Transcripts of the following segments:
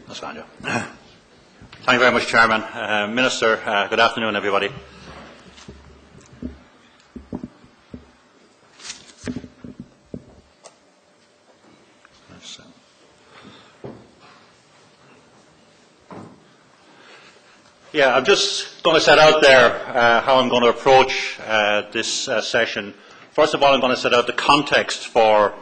That's fine, yeah. Thank you very much, Chairman. Minister, good afternoon, everybody. Yeah, I'm just going to set out there how I'm going to approach this session. First of all, I'm going to set out the context for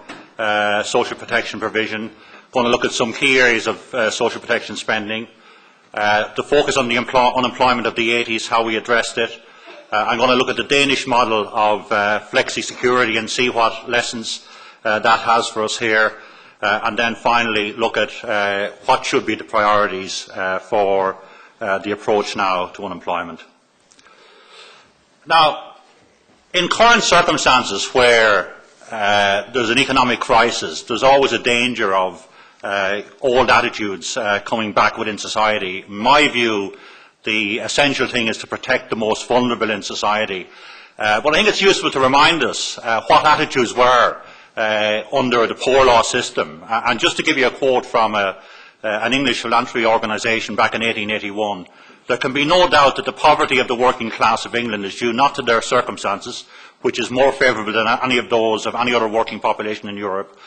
social protection provision. I'm going to look at some key areas of social protection spending. To focus on the unemployment of the 80s, how we addressed it. I'm going to look at the Danish model of flexi-security and see what lessons that has for us here. And then finally look at what should be the priorities for the approach now to unemployment. Now, in current circumstances where there's an economic crisis, there's always a danger of old attitudes coming back within society. In my view, the essential thing is to protect the most vulnerable in society. But I think it's useful to remind us what attitudes were under the poor law system. And just to give you a quote from an English philanthropy organisation back in 1881, there can be no doubt that the poverty of the working class of England is due not to their circumstances, which is more favourable than any of those of any other working population in Europe,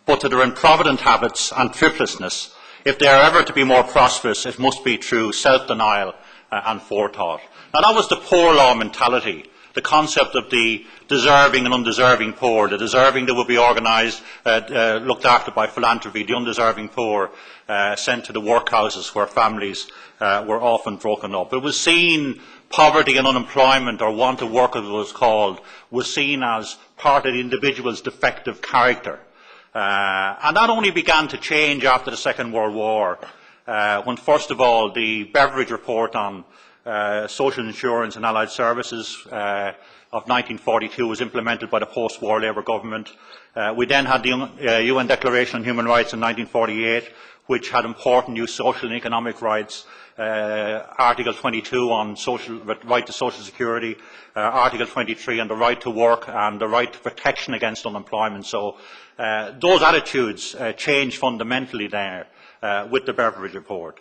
but to their improvident habits and thriftlessness. If they are ever to be more prosperous, it must be through self-denial and forethought. Now, that was the poor law mentality, the concept of the deserving and undeserving poor, the deserving that would be organised, looked after by philanthropy, the undeserving poor sent to the workhouses where families were often broken up. It was seen, poverty and unemployment, or want of work as it was called, was seen as part of the individual's defective character. And that only began to change after the Second World War, when first of all the Beveridge report on social insurance and allied services of 1942 was implemented by the post-war Labour government. We then had the UN Declaration on Human Rights in 1948, which had important new social and economic rights. Article 22 on right to social security, Article 23 on the right to work and the right to protection against unemployment. So those attitudes changed fundamentally there with the Beveridge report.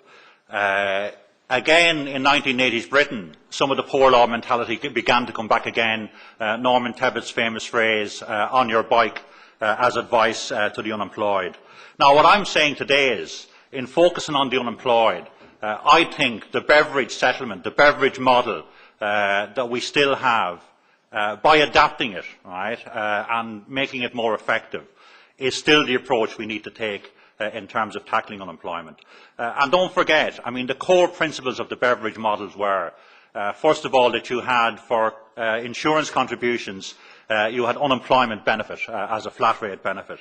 Again, in 1980s Britain, some of the poor law mentality began to come back again. Norman Tebbett's famous phrase, on your bike, as advice to the unemployed. Now, what I'm saying today is, in focusing on the unemployed, I think the Beveridge settlement, the Beveridge model that we still have, by adapting it, right, and making it more effective, is still the approach we need to take in terms of tackling unemployment. And don't forget, I mean, the core principles of the Beveridge models were, first of all, that you had for insurance contributions, you had unemployment benefit as a flat rate benefit.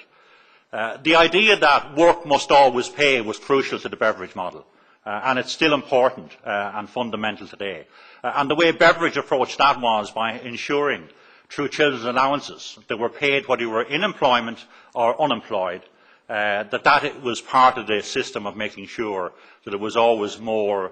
The idea that work must always pay was crucial to the Beveridge model. And it's still important and fundamental today. And the way Beveridge approached that was by ensuring, through children's allowances, that were paid whether you were in employment or unemployed, that was part of the system of making sure that it was always more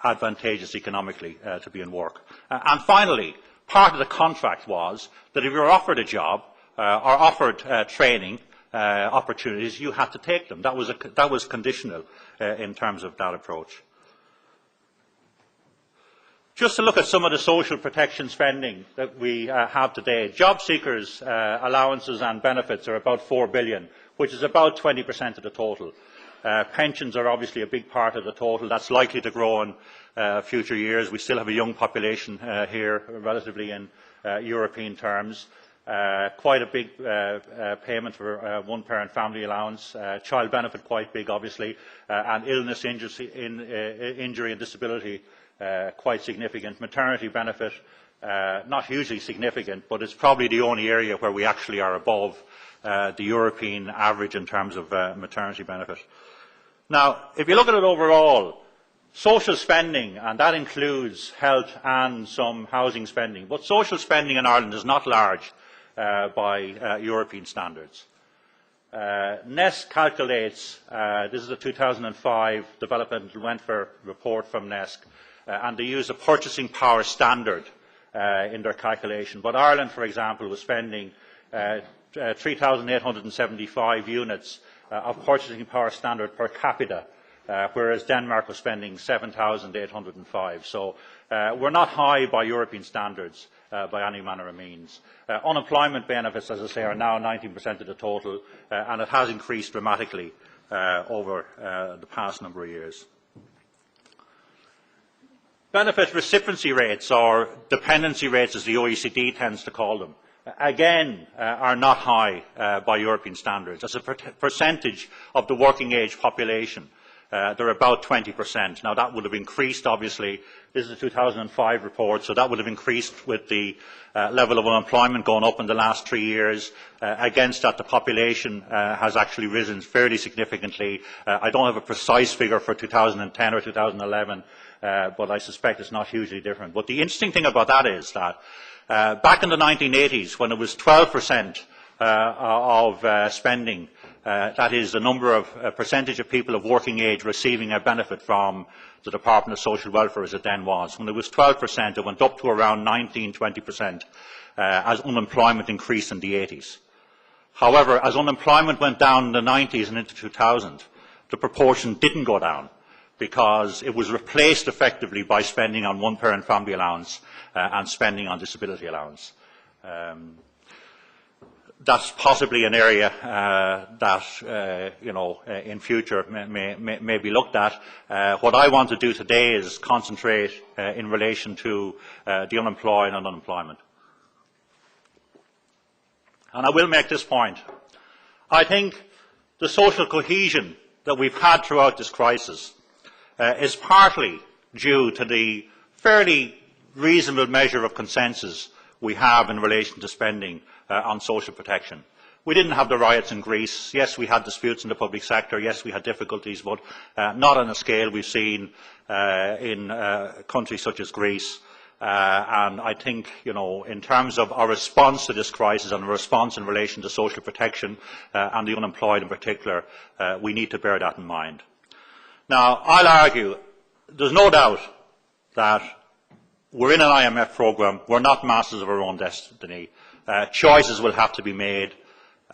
advantageous economically to be in work. And finally, part of the contract was that if you were offered a job or offered training opportunities, you had to take them. That was conditional in terms of that approach. Just to look at some of the social protection spending that we have today, job seekers' allowances and benefits are about £4 billion, which is about 20% of the total. Pensions are obviously a big part of the total. That's likely to grow in future years. We still have a young population here, relatively in European terms. Quite a big payment for one-parent family allowance. Child benefit quite big, obviously, and illness, injury and disability quite significant. Maternity benefit, not hugely significant, but it's probably the only area where we actually are above the European average in terms of maternity benefit. Now, if you look at it overall, social spending, and that includes health and some housing spending, but social spending in Ireland is not large by European standards. NESC calculates, this is a 2005 developmental welfare report from NESC, and they use a purchasing power standard in their calculation. But Ireland, for example, was spending 3,875 units of purchasing power standard per capita whereas Denmark was spending 7,805. So we're not high by European standards by any manner of means. Unemployment benefits, as I say, are now 19% of the total, and it has increased dramatically over the past number of years. Benefit recipiency rates, or dependency rates as the OECD tends to call them, again are not high by European standards. As a percentage of the working age population, they're about 20%. Now that would have increased, obviously. This is a 2005 report, so that would have increased with the level of unemployment going up in the last 3 years. Against that, the population has actually risen fairly significantly. I don't have a precise figure for 2010 or 2011, but I suspect it's not hugely different. But the interesting thing about that is that back in the 1980s, when it was 12% of spending, that is the number of percentage of people of working age receiving a benefit from the Department of Social Welfare as it then was. When it was 12%, it went up to around 19–20% as unemployment increased in the 80s. However, as unemployment went down in the 90s and into 2000, the proportion didn't go down, because it was replaced effectively by spending on one-parent family allowance and spending on disability allowance. That's possibly an area that, in future may be looked at. What I want to do today is concentrate in relation to the unemployed and unemployment. And I will make this point. I think the social cohesion that we've had throughout this crisis is partly due to the fairly reasonable measure of consensus we have in relation to spending on social protection. We didn't have the riots in Greece. Yes, we had disputes in the public sector. Yes, we had difficulties, but not on a scale we've seen in countries such as Greece. And I think, in terms of our response to this crisis and our response in relation to social protection and the unemployed in particular, we need to bear that in mind. Now, I'll argue there's no doubt that we're in an IMF programme. We're not masters of our own destiny. Choices will have to be made.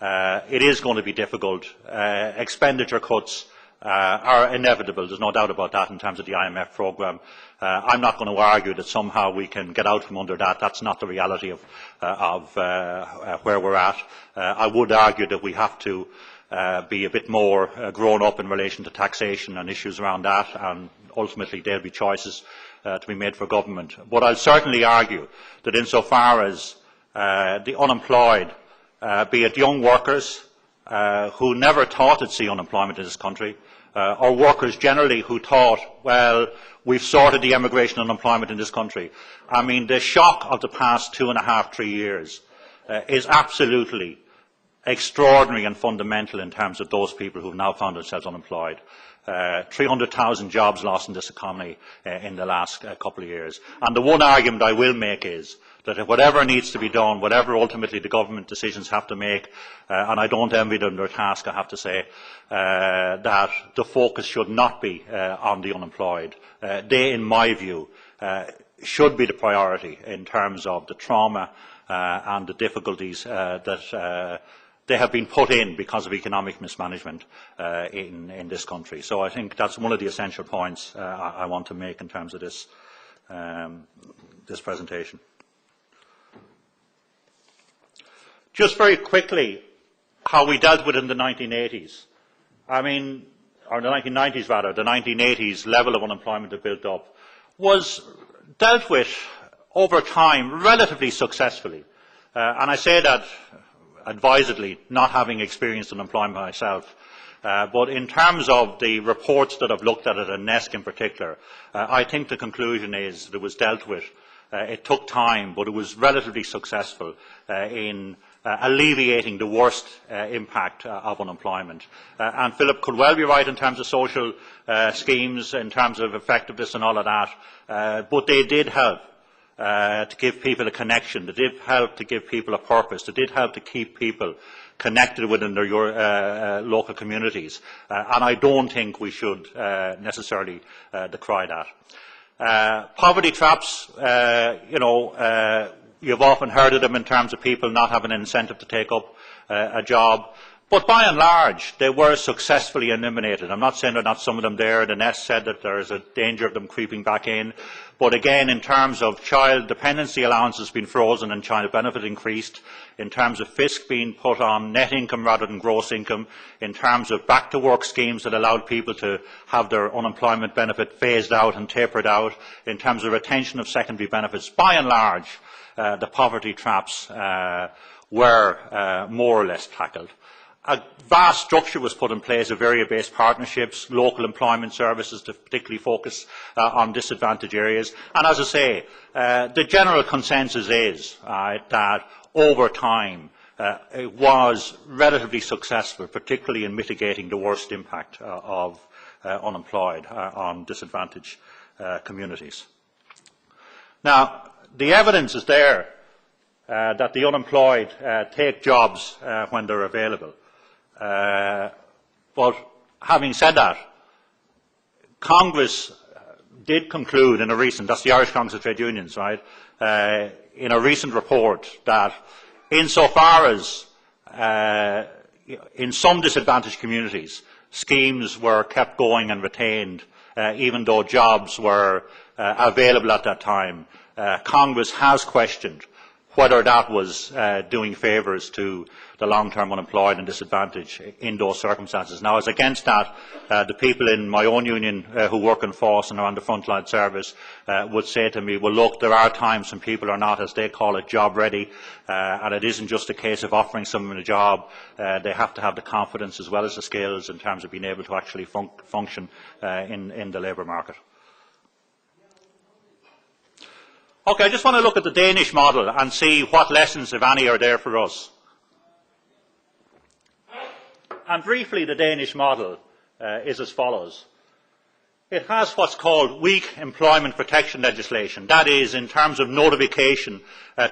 It is going to be difficult. Expenditure cuts are inevitable. There's no doubt about that in terms of the IMF programme. I'm not going to argue that somehow we can get out from under that. That's not the reality of where we're at. I would argue that we have to be a bit more grown up in relation to taxation and issues around that, and ultimately there'll be choices to be made for government. But I'll certainly argue that insofar as the unemployed, be it young workers who never thought they'd see unemployment in this country, or workers generally who thought, well, we've sorted the emigration unemployment in this country. I mean, the shock of the past 2.5–3 years is absolutely extraordinary and fundamental in terms of those people who have now found themselves unemployed. 300,000 jobs lost in this economy in the last couple of years. And the one argument I will make is that whatever needs to be done, whatever ultimately the government decisions have to make, and I don't envy them their task, I have to say, that the focus should not be on the unemployed. They, in my view, should be the priority in terms of the trauma and the difficulties that they have been put in because of economic mismanagement in this country. So I think that's one of the essential points I want to make in terms of this, this presentation. Just very quickly, how we dealt with it in the 1980s. I mean, or the 1990s rather, the 1980s level of unemployment that built up was dealt with over time relatively successfully. And I say that advisedly, not having experienced unemployment myself. But in terms of the reports that I've looked at it, and NESC in particular, I think the conclusion is that it was dealt with. It took time, but it was relatively successful in alleviating the worst impact of unemployment. And Philip could well be right in terms of social schemes, in terms of effectiveness and all of that, but they did help to give people a connection. They did help to give people a purpose. They did help to keep people connected within their local communities. And I don't think we should necessarily decry that. Poverty traps, you've often heard of them in terms of people not having an incentive to take up a job. But by and large, they were successfully eliminated. I'm not saying there are not some of them there. The Nest said that there is a danger of them creeping back in. But again, in terms of child dependency allowances being frozen and child benefit increased, in terms of FISC being put on net income rather than gross income, in terms of back-to-work schemes that allowed people to have their unemployment benefit phased out and tapered out, in terms of retention of secondary benefits, by and large, the poverty traps were more or less tackled. A vast structure was put in place of area-based partnerships, local employment services to particularly focus on disadvantaged areas. And as I say, the general consensus is that over time it was relatively successful, particularly in mitigating the worst impact of unemployed on disadvantaged communities. Now, the evidence is there that the unemployed take jobs when they're available. But having said that, Congress did conclude in a recent, that's the Irish Congress of Trade Unions, right, in a recent report that insofar as in some disadvantaged communities schemes were kept going and retained even though jobs were available at that time, Congress has questioned whether that was doing favours to the long-term unemployed and disadvantaged in those circumstances. Now, as against that, the people in my own union who work in FOSS and are on the frontline service would say to me, well, look, there are times when people are not, as they call it, job ready, and it isn't just a case of offering someone a job. They have to have the confidence as well as the skills in terms of being able to actually function in the labour market. Okay, I just want to look at the Danish model and see what lessons, if any, are there for us. And briefly, the Danish model is as follows. It has what's called weak employment protection legislation. That is, in terms of notification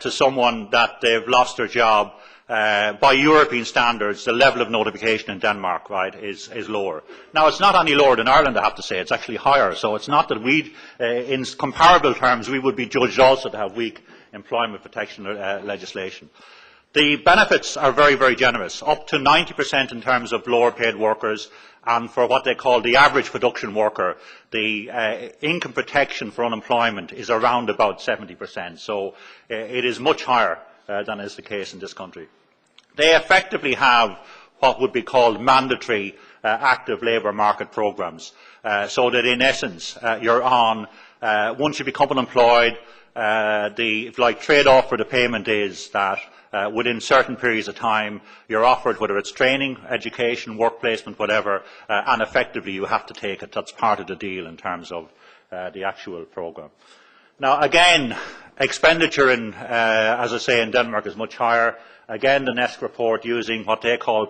to someone that they've lost their job, by European standards, the level of notification in Denmark, right, is lower. Now, it's not any lower than Ireland, I have to say. It's actually higher. So it's not that we, in comparable terms, we would be judged also to have weak employment protection legislation. The benefits are very, very generous, up to 90% in terms of lower paid workers, and for what they call the average production worker, the income protection for unemployment is around about 70%. So it is much higher than is the case in this country. They effectively have what would be called mandatory active labour market programmes, so that in essence you're on, once you become unemployed, the trade-off for the payment is that within certain periods of time you're offered, whether it's training, education, work placement, whatever, and effectively you have to take it. That's part of the deal in terms of the actual programme. Now again, expenditure in, as I say, in Denmark is much higher. Again, the NESC report using what they call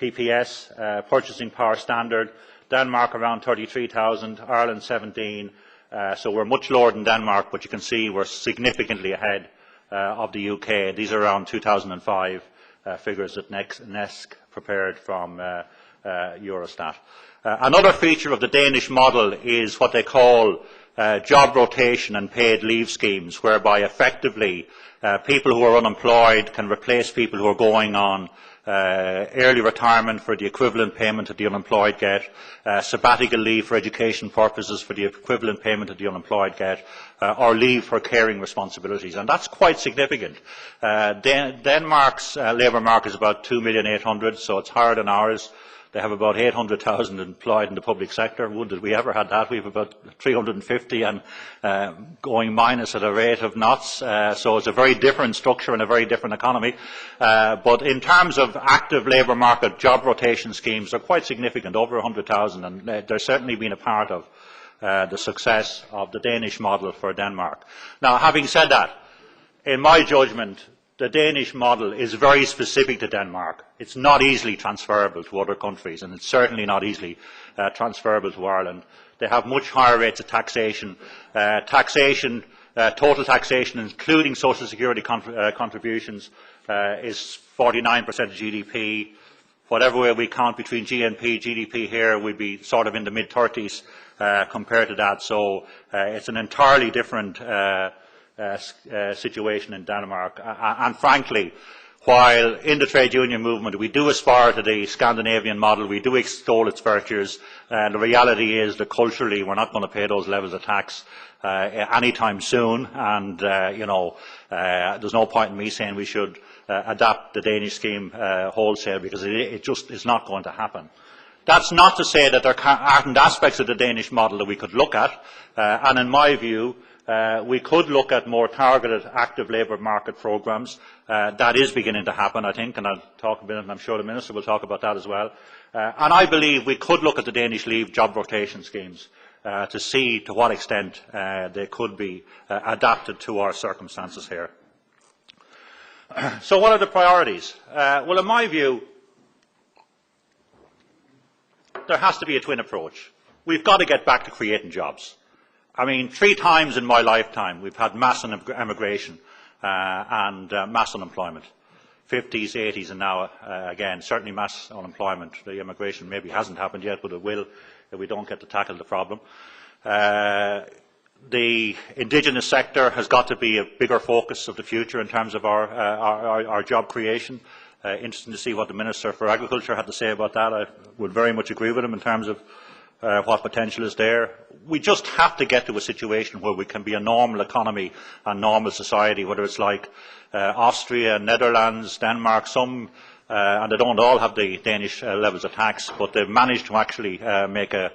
PPS, Purchasing Power Standard. Denmark around 33,000, Ireland 17. So we're much lower than Denmark, but you can see we're significantly ahead of the UK. These are around 2005 figures that NESC prepared from Eurostat. Another feature of the Danish model is what they call job rotation and paid leave schemes, whereby effectively people who are unemployed can replace people who are going on early retirement for the equivalent payment that the unemployed get, sabbatical leave for education purposes for the equivalent payment that the unemployed get, or leave for caring responsibilities. And that's quite significant. Denmark's labour market is about 2,800,000, so it's higher than ours. They have about 800,000 employed in the public sector. Would that we ever had that? We have about 350 and going minus at a rate of knots. So it's a very different structure and a very different economy. But in terms of active labour market job rotation schemes, they're quite significant, over 100,000, and they're certainly been a part of the success of the Danish model for Denmark. Now, having said that, in my judgment, the Danish model is very specific to Denmark. It's not easily transferable to other countries, and it's certainly not easily transferable to Ireland. They have much higher rates of taxation. Total taxation, including social security contributions, is 49% of GDP. Whatever way we count between GDP here, we'd be sort of in the mid-30s compared to that. So it's an entirely different situation in Denmark, and frankly, while in the trade union movement we do aspire to the Scandinavian model, we do extol its virtues, the reality is that culturally we're not going to pay those levels of tax anytime soon, and there's no point in me saying we should adapt the Danish scheme wholesale, because it just is not going to happen. That's not to say that there aren't aspects of the Danish model that we could look at, and in my view, we could look at more targeted active labour market programmes. That is beginning to happen, I think, and I'll talk a bit, and I'm sure the Minister will talk about that as well. And I believe we could look at the Danish Leave job rotation schemes to see to what extent they could be adapted to our circumstances here. So what are the priorities? Well, in my view, there has to be a twin approach. We've got to get back to creating jobs. I mean, 3 times in my lifetime we've had mass emigration and mass unemployment. 50s, 80s and now again, certainly mass unemployment. The immigration maybe hasn't happened yet, but it will if we don't get to tackle the problem. The indigenous sector has got to be a bigger focus of the future in terms of our job creation. Interesting to see what the Minister for Agriculture had to say about that. I would very much agree with him in terms of what potential is there. We just have to get to a situation where we can be a normal economy and normal society, whether it's like Austria, Netherlands, Denmark, some, and they don't all have the Danish levels of tax, but they've managed to actually make a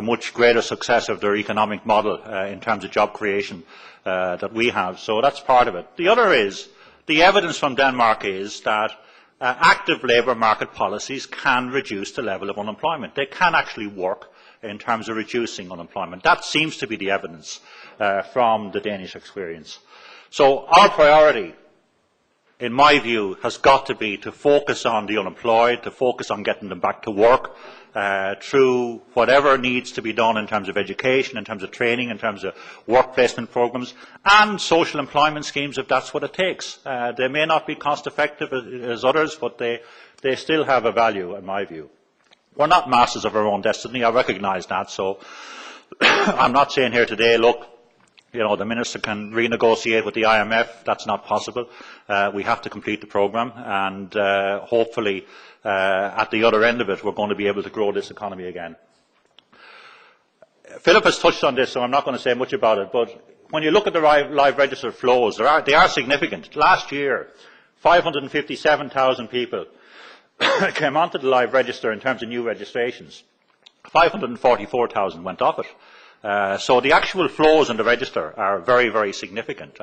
much greater success of their economic model in terms of job creation that we have. So that's part of it. The other is, the evidence from Denmark is that active labour market policies can reduce the level of unemployment. They can actually work in terms of reducing unemployment. That seems to be the evidence from the Danish experience. So our priority, in my view, has got to be to focus on the unemployed, to focus on getting them back to work through whatever needs to be done in terms of education, in terms of training, in terms of work placement programmes and social employment schemes if that's what it takes. They may not be cost effective as others, but they still have a value in my view. We're not masters of our own destiny, I recognise that, so I'm not saying here today, look, the Minister can renegotiate with the IMF. That's not possible. We have to complete the programme, and hopefully at the other end of it we're going to be able to grow this economy again. Philip has touched on this, so I'm not going to say much about it, but when you look at the live register flows, they are significant. Last year, 557,000 people came onto the live register in terms of new registrations. 544,000 went off it. So the actual flows in the register are very, very significant.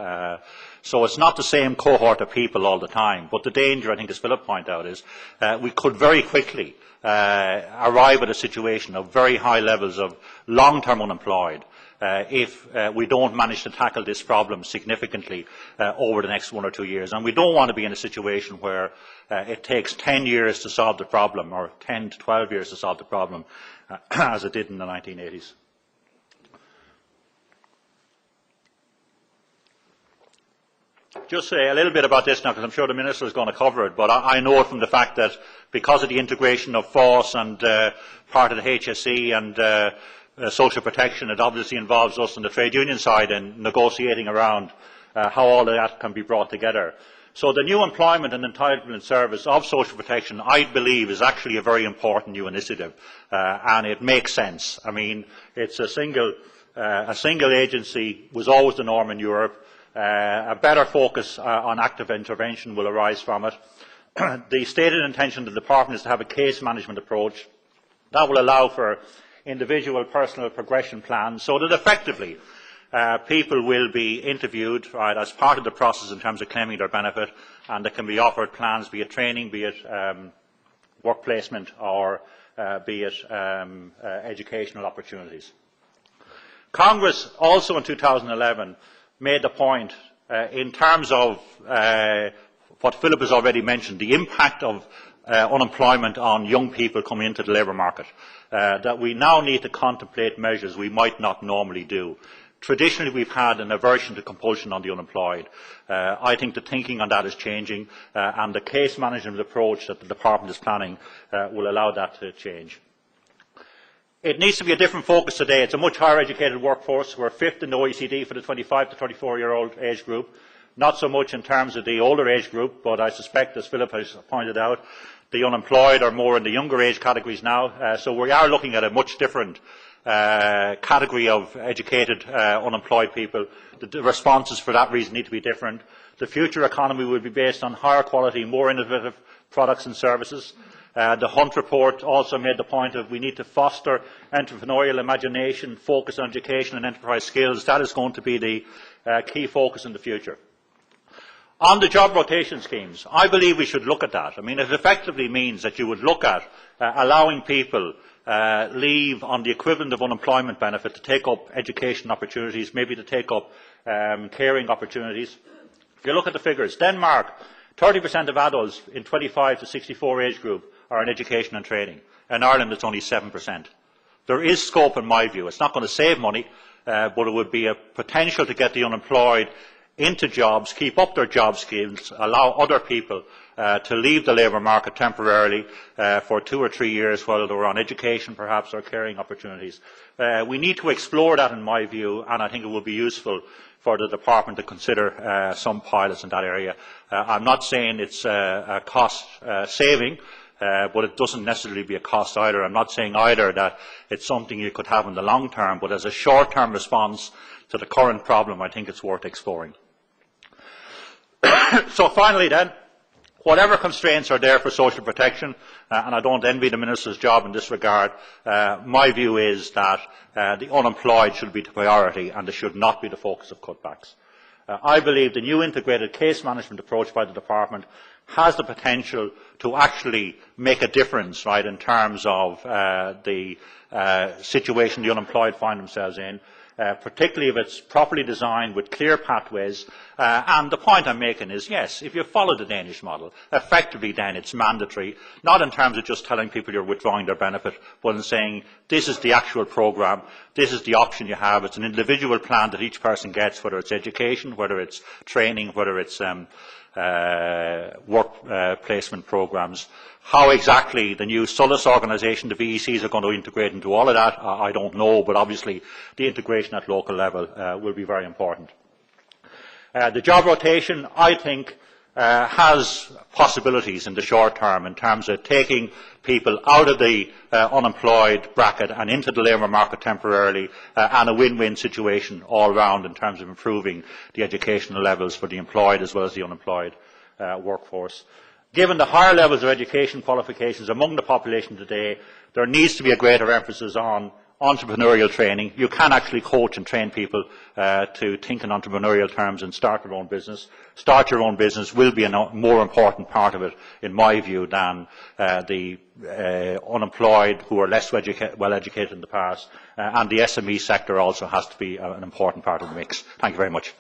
So it's not the same cohort of people all the time. But the danger, I think, as Philip pointed out, is we could very quickly arrive at a situation of very high levels of long-term unemployed if we don't manage to tackle this problem significantly over the next 1 or 2 years. And we don't want to be in a situation where it takes 10 years to solve the problem, or 10 to 12 years to solve the problem, as it did in the 1980s. Just say a little bit about this now, because I'm sure the Minister is going to cover it, but I know it from the fact that because of the integration of FOSS and part of the HSE and social protection, it obviously involves us on the trade union side in negotiating around how all of that can be brought together. So the new employment and entitlement service of social protection, I believe, is actually a very important new initiative, and it makes sense. I mean, it's a single agency was always the norm in Europe. A better focus on active intervention will arise from it. The stated intention of the Department is to have a case management approach that will allow for individual personal progression plans, so that effectively people will be interviewed as part of the process in terms of claiming their benefit, and they can be offered plans, be it training, be it work placement, or be it educational opportunities. Congress also in 2011 made the point in terms of what Philip has already mentioned, the impact of unemployment on young people coming into the labour market, that we now need to contemplate measures we might not normally do. Traditionally we've had an aversion to compulsion on the unemployed. I think the thinking on that is changing, and the case management approach that the Department is planning will allow that to change. It needs to be a different focus today. It's a much higher educated workforce. We're 5th in the OECD for the 25 to 34-year-old age group. not so much in terms of the older age group, but I suspect, as Philip has pointed out, the unemployed are more in the younger age categories now. So we are looking at a much different category of educated unemployed people. The responses for that reason need to be different. The future economy will be based on higher quality, more innovative products and services. The Hunt report also made the point that we need to foster entrepreneurial imagination, focus on education and enterprise skills. That is going to be the key focus in the future. On the job rotation schemes, I believe we should look at that. I mean, it effectively means that you would look at allowing people leave on the equivalent of unemployment benefit to take up education opportunities, maybe to take up caring opportunities. If you look at the figures, Denmark, 30% of adults in 25 to 64 age group are in education and training. In Ireland, it's only 7%. There is scope, in my view. It's not going to save money, but it would be a potential to get the unemployed into jobs, keep up their job skills, allow other people to leave the labour market temporarily for 2 or 3 years while they're on education perhaps or caring opportunities. We need to explore that, in my view, and I think it will be useful for the department to consider some pilots in that area. I'm not saying it's a cost saving, but it doesn't necessarily be a cost either. I'm not saying either that it's something you could have in the long term, but as a short-term response to the current problem, I think it's worth exploring. So finally then, whatever constraints are there for social protection, and I don't envy the Minister's job in this regard, my view is that the unemployed should be the priority and they should not be the focus of cutbacks. I believe the new integrated case management approach by the Department has the potential to actually make a difference, right, in terms of the situation the unemployed find themselves in, particularly if it's properly designed with clear pathways. And the point I'm making is, yes, if you follow the Danish model, effectively then it's mandatory, not in terms of just telling people you're withdrawing their benefit, but in saying this is the actual programme, this is the option you have, it's an individual plan that each person gets, whether it's education, whether it's training, whether it's work placement programmes. How exactly the new SOLAS organisation, the VECs, are going to integrate into all of that, I don't know, but obviously the integration at local level will be very important. The job rotation, I think, has possibilities in the short term in terms of taking people out of the unemployed bracket and into the labour market temporarily, and a win-win situation all round in terms of improving the educational levels for the employed as well as the unemployed workforce. Given the higher levels of education qualifications among the population today, there needs to be a greater emphasis on entrepreneurial training. You can actually coach and train people to think in entrepreneurial terms and start their own business. Start your own business will be a more important part of it, in my view, than the unemployed who are less well educated in the past. And the SME sector also has to be an important part of the mix. Thank you very much.